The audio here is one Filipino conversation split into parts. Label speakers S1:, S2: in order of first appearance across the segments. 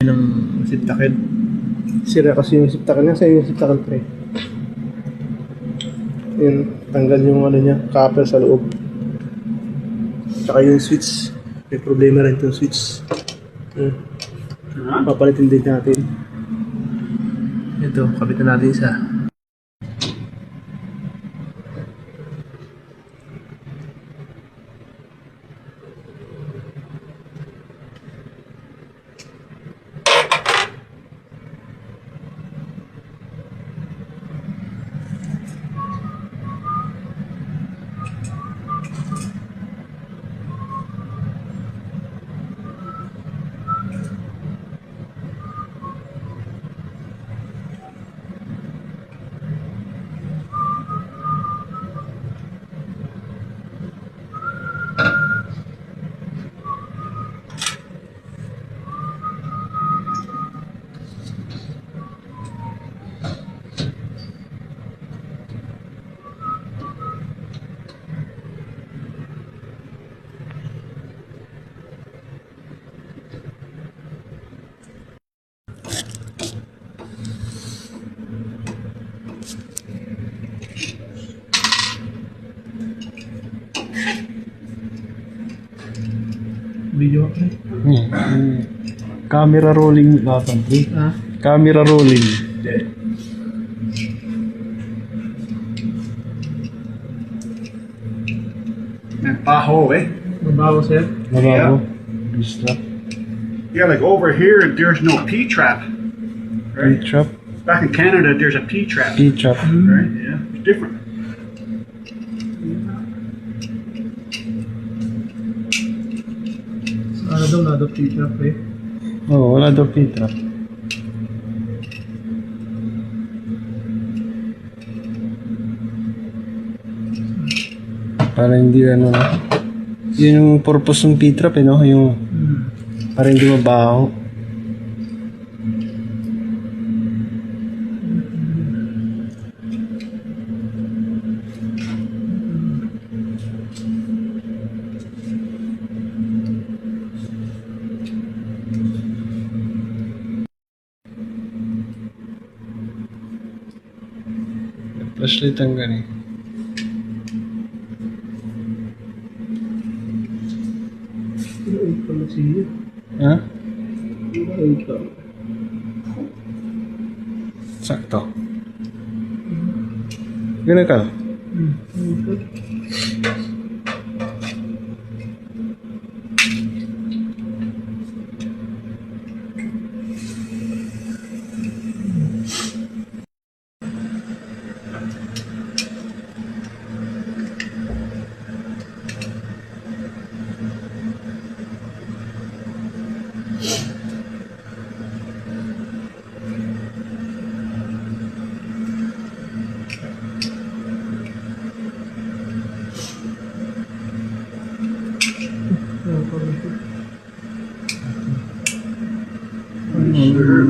S1: ng siptakil. Sira kasi yung siptakil niya. Sa'yo yung siptakil pre. Yun, tanggal yung ano niya, copper sa loob. Tsaka yung switch. May problema rin yung switch. Papalitin din natin. Ito, kapitan natin isa. Video pre.
S2: Camera rolling lahat pre. Camera rolling.
S3: Baho, eh?
S1: Mabaho sir.
S2: Mabago. Strap.
S3: Yeah, like over here, there's no P-trap. Right?
S2: P-trap.
S3: Back in Canada, there's a P-trap.
S2: P-trap.
S3: Right? Yeah, it's different.
S1: Ano daw na-adopt siya pre?
S2: Oh, wala daw P-trap. Para hindi ano na. Yun yung purpose ng P-trap eh, no? Yung para hindi mabaho. Flashlight ang gani.
S1: Wait pala siya.
S2: Ha?
S1: Wait lang.
S2: Sakto. Ganun ka.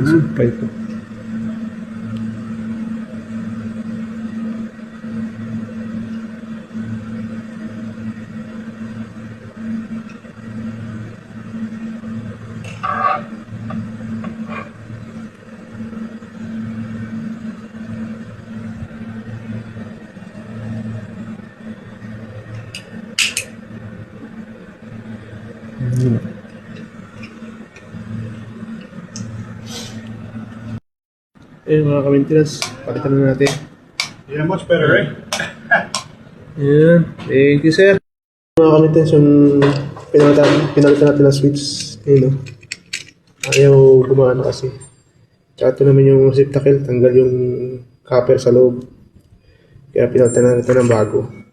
S2: Sumpay ko.
S1: Ayun mga ka-maintenance, palitan na natin.
S3: Yeah, much better, eh?
S1: Ayan, thank you sir. Mga ka-maintenance, yung pinalitan natin na switch. Ayun o. Ayaw gumana kasi. Tsaka ito naman yung zip tackle, tanggal yung copper sa loob. Kaya pinalitan na natin ng bago.